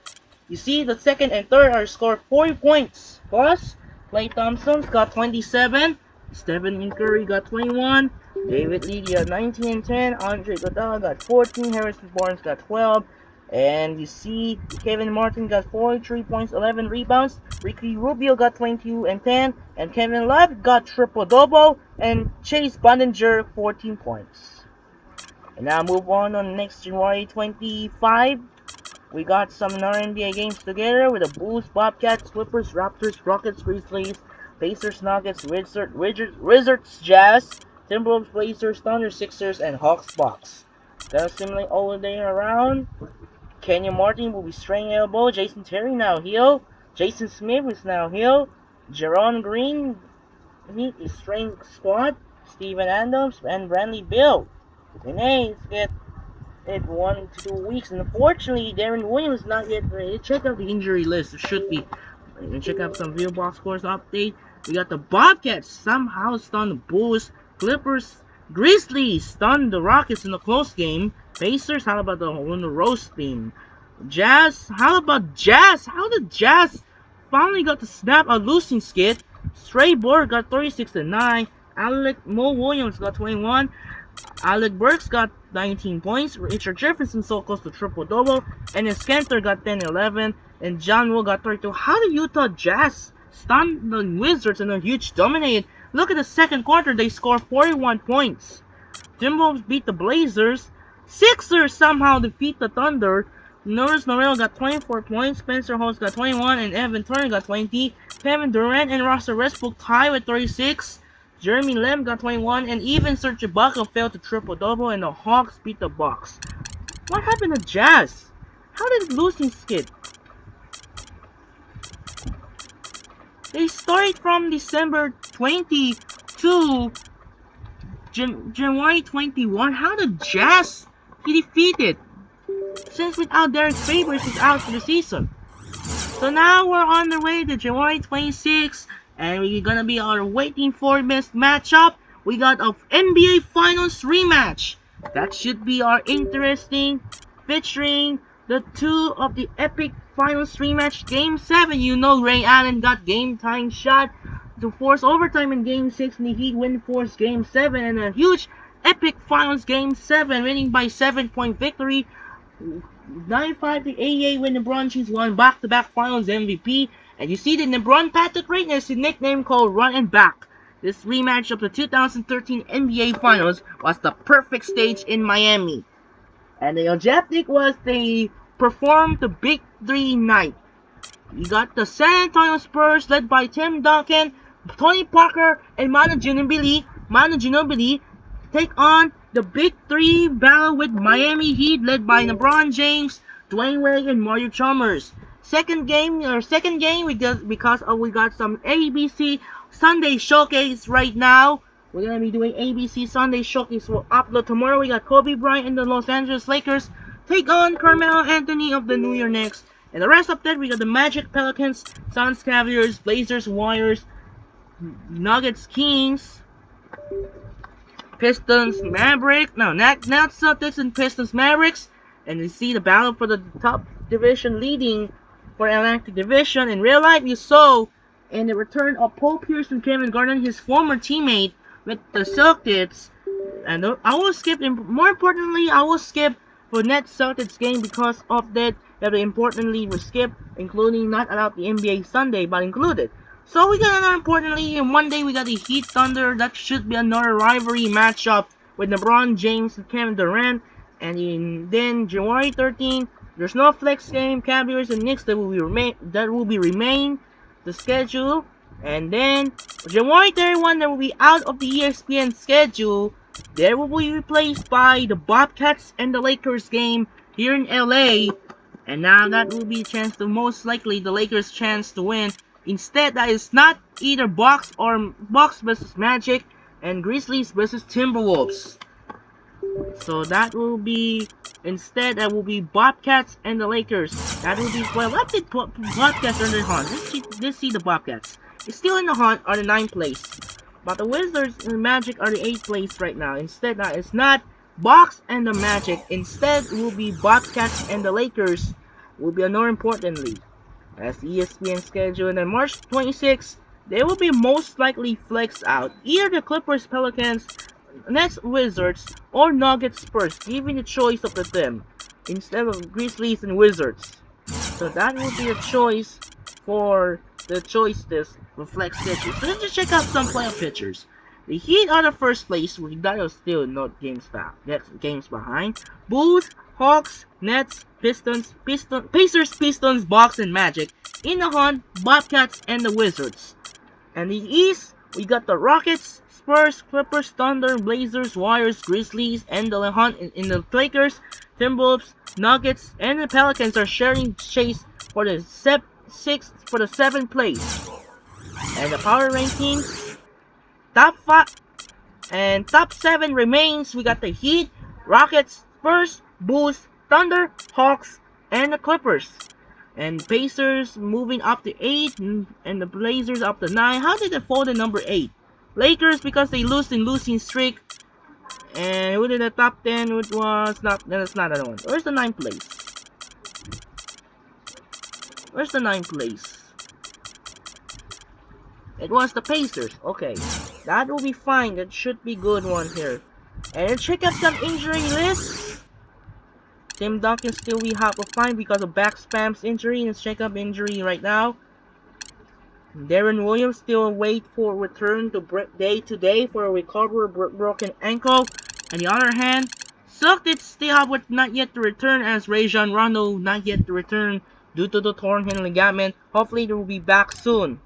You see, the second and third are scored 40 points. Plus, Klay Thompson's got 27. Stephen Curry got 21. David Lee got 19 and 10. Andre Iguodala got 14. Harrison Barnes got 12. And you see, Kevin Martin got 43 points, 11 rebounds. Ricky Rubio got 22 and 10. And Kevin Love got triple-double. And Chase Budinger, 14 points. And now move on next January 25. We got some NBA games together with the Bulls, Bobcats, Clippers, Raptors, Rockets, Grizzlies, Pacers, Nuggets, Wizards, Jazz, Timberwolves, Blazers, Thunder, Sixers, and Hawks, Bucks. Gonna simulate all the day around. Kenyon Martin will be strained elbow. Jason Terry now heel. Jason Smith is now heel. Jerron Green is strained squat. Steven Adams and Bradley Beal. Renee get it 1 to 2 weeks. And unfortunately, Darren Williams not yet ready. Check out the injury list. It should be. And check out some real box scores update. We got the Bobcats somehow stunned the Bulls. Clippers, Grizzlies stunned the Rockets in a close game. Pacers, how about the roast team? Jazz, how about Jazz? How did Jazz finally got to snap a losing skid? Stray Borg got 36 and 9. Mo Williams got 21. Alec Burks got 19 points. Richard Jefferson so close to triple-double. And then Skanter got 10-11. And John Wall got 32. How did Utah Jazz stun the Wizards in a huge dominate? Look at the second quarter. They scored 41 points. Timberwolves beat the Blazers. Sixers somehow defeat the Thunder. Nerlens Noel got 24 points. Spencer Holmes got 21. And Evan Turner got 20. Kevin Durant and Russell Westbrook tied with 36. Jeremy Lamb got 21, and even Serge Ibaka failed to triple-double, and the Hawks beat the Bucks. What happened to Jazz? How did losing skid? They started from December 20 to January 21. How did Jazz be defeated? Since without Derek Favors is out for the season. So now we're on the way to January 26. And we're gonna be waiting for this matchup. We got a NBA Finals rematch. That should be our interesting, featuring the two of the epic Finals rematch. Game 7, you know Ray Allen got game-tying shot to force overtime in Game 6. And the Heat win force Game 7. And a huge epic Finals Game 7, winning by 7-point victory. 95 to 88 when LeBron James won back-to-back Finals MVP. And you see the LeBron path to greatness, his nickname called Run and Back. this rematch of the 2013 NBA Finals was the perfect stage in Miami. And the objective was they performed the Big Three night. We got the San Antonio Spurs led by Tim Duncan, Tony Parker, and Manu Ginobili take on the Big Three battle with Miami Heat led by LeBron James, Dwayne Wade, and Mario Chalmers. Second game we got some ABC Sunday Showcase right now. We're gonna be doing ABC Sunday Showcase. We'll upload tomorrow. We got Kobe Bryant and the Los Angeles Lakers take on Carmelo Anthony of the New York Knicks. And the rest of that, we got the Magic, Pelicans, Suns, Cavaliers, Blazers, Warriors, Nuggets, Kings, Pistons, Mavericks. No, not Celtics and Pistons, Mavericks. And you see the battle for the top division leading for Atlantic Division. In real life, you saw in the return of Paul Pierce and Kevin Garnett, his former teammate with the Celtics. And I will skip, more importantly, I will skip for Nets Celtics game because of that importantly we skip, including not allowed the NBA Sunday, but included. So we got another importantly, in one day we got the Heat Thunder. That should be another rivalry matchup with LeBron James and Kevin Durant. And then January 13, there's no flex game. Cavaliers and Knicks that will remain the schedule. And then January 31, that will be out of the ESPN schedule. They will be replaced by the Bobcats and the Lakers game here in LA. And now that will be a chance to, most likely, the Lakers' chance to win. Instead, that is not either Bucks versus Magic and Grizzlies versus Timberwolves. So that will be, instead, that will be Bobcats and the Lakers. That will be, well, what did Bobcats are in the hunt? Let's see the Bobcats. It's still in the hunt, are the 9th place. But the Wizards and the Magic are the 8th place right now. Instead, that is not Bucks and the Magic. Instead, it will be Bobcats and the Lakers. Will be more importantly. As the ESPN schedule. And then March 26th, they will be most likely flexed out. Either the Clippers, Pelicans, Nets, Wizards, or Nuggets Spurs, giving the choice of them instead of Grizzlies and Wizards. So that will be a choice for the choices with flex schedule. So let's just check out some playoff pictures. The Heat are the first place, with that are still not games behind. Bulls, Hawks, Nets, Pacers, Pistons, Bucks, and Magic. In the hunt, Bobcats and the Wizards. And the East, we got the Rockets, Spurs, Clippers, Thunder, Blazers, Warriors, Grizzlies, and the hunt in the Lakers, Timberwolves, Nuggets, and the Pelicans are sharing chase for the 7th place. And the power rankings, top 5 and top 7 remains. We got the Heat, Rockets, Spurs, Bulls, Thunder, Hawks, and the Clippers. And Pacers moving up to 8, and the Blazers up to 9. How did they fall to number 8? Lakers, because they lose in losing streak. And who did the top 10? Which was not. That's not that one. Where's the 9th place? Where's the 9th place? It was the Pacers. Okay, that will be fine. That should be good one here. And then check out some injury lists. Tim Duncan still we have a fine because of back spam's injury. Let's check up injury right now. Darren Williams still wait for return to day to day for a recover broken ankle. On the other hand, Celtics still have not yet to return, as Rajon Rondo not yet to return due to the torn hand ligament. Hopefully they will be back soon.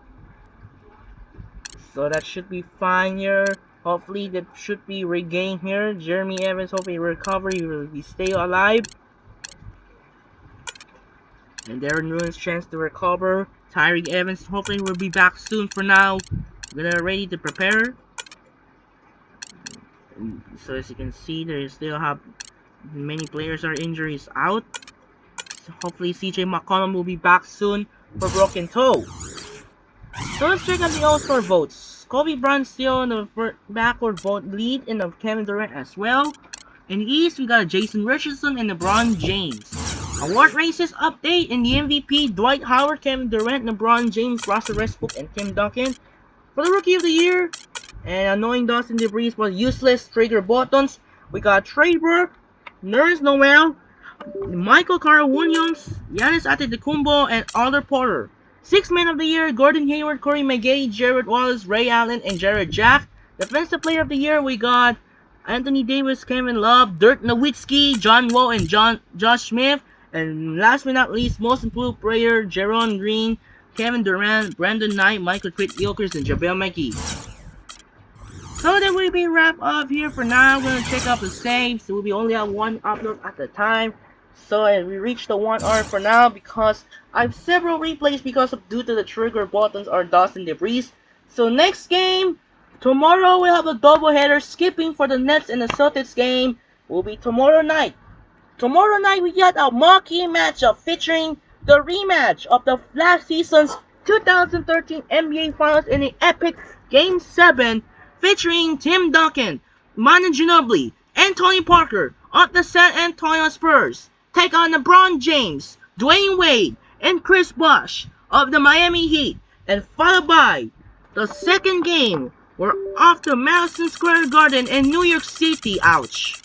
So that should be fine here. Hopefully that should be regained here. Jeremy Evans hopefully recover. He will stay alive. And Darren Williams' chance to recover. Tyreke Evans hopefully will be back soon. For now, we're ready to prepare. So as you can see, they still have many players are injuries out. So hopefully CJ McCollum will be back soon for broken toe. So let's check out the All-Star votes. Kobe Bryant still in the backward vote lead, and of Kevin Durant as well. In the East, we got Jason Richardson and LeBron James. Award races update: in the MVP, Dwight Howard, Kevin Durant, LeBron James, Russell Westbrook, and Tim Duncan. For the Rookie of the Year, and annoying Dustin DeBreeze was useless trigger buttons, we got Trey Burke, Nerlens Noel, Michael Carter Williams, Giannis Antetokounmpo, and Otto Porter. Sixth Man of the Year, Gordon Hayward, Corey Maggette, Jared Wallace, Ray Allen, and Jared Jack. Defensive Player of the Year, we got Anthony Davis, Kevin Love, Dirk Nowitzki, John Wall, and Josh Smith. And last but not least, Most Improved Player, Jaron Green, Kevin Durant, Brandon Knight, Michael Kidd-Gilchrist, and JaVale McGee. So that will be wrap up here for now. I'm going to check out the saves. So we only have one upload at a time. So we reached the 1 hour for now because I have several replays because of due to the trigger buttons are dust and debris. So next game, tomorrow we'll have a doubleheader. Skipping for the Nets and the Celtics game will be tomorrow night. Tomorrow night we got a marquee matchup featuring the rematch of the last season's 2013 NBA Finals in an epic Game 7 featuring Tim Duncan, Manu Ginobili, and Tony Parker of the San Antonio Spurs take on LeBron James, Dwayne Wade, and Chris Bosh of the Miami Heat, and followed by the second game were off the Madison Square Garden in New York City. Ouch.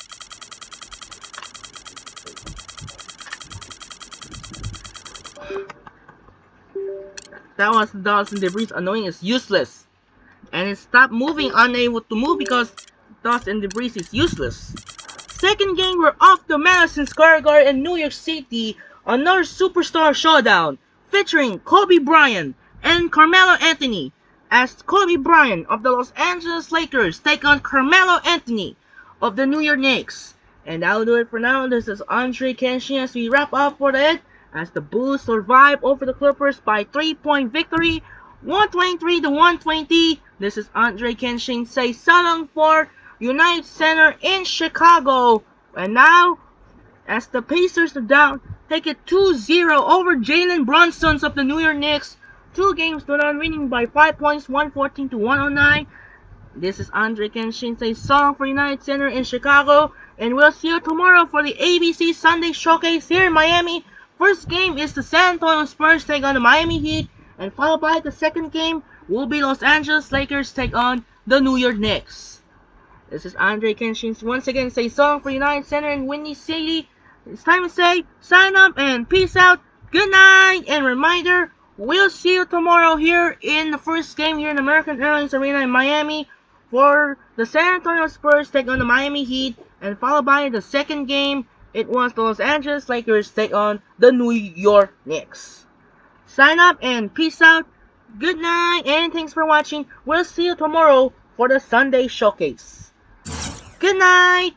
That was dust and debris. Annoying is useless. And it stopped moving, unable to move because dust and debris is useless. Second game, we're off the Madison Square Garden in New York City. Another superstar showdown featuring Kobe Bryant and Carmelo Anthony, as Kobe Bryant of the Los Angeles Lakers take on Carmelo Anthony of the New York Knicks. And that'll do it for now. This is Andre Kenshin as we wrap up for it, as the Bulls survive over the Clippers by 3-point victory, 123-120. This is Andre Kenshin. Say so long for United Center in Chicago. And now, as the Pacers are down, take it 2-0 over Jalen Brunson's of the New York Knicks. 2 games to none, winning by 5 points, 114-109. This is Andre Kenshin. Say so long for United Center in Chicago. And we'll see you tomorrow for the ABC Sunday Showcase here in Miami. First game is the San Antonio Spurs take on the Miami Heat. And followed by the second game will be Los Angeles Lakers take on the New York Knicks. This is Andre Kenshin. Once again, say so long for United Center in Windy City. It's time to say sign up and peace out. Good night. And reminder, we'll see you tomorrow here in the first game here in American Airlines Arena in Miami for the San Antonio Spurs take on the Miami Heat. And followed by the second game, it was the Los Angeles Lakers take on the New York Knicks. Sign up and peace out. Good night and thanks for watching. We'll see you tomorrow for the Sunday Showcase. Good night.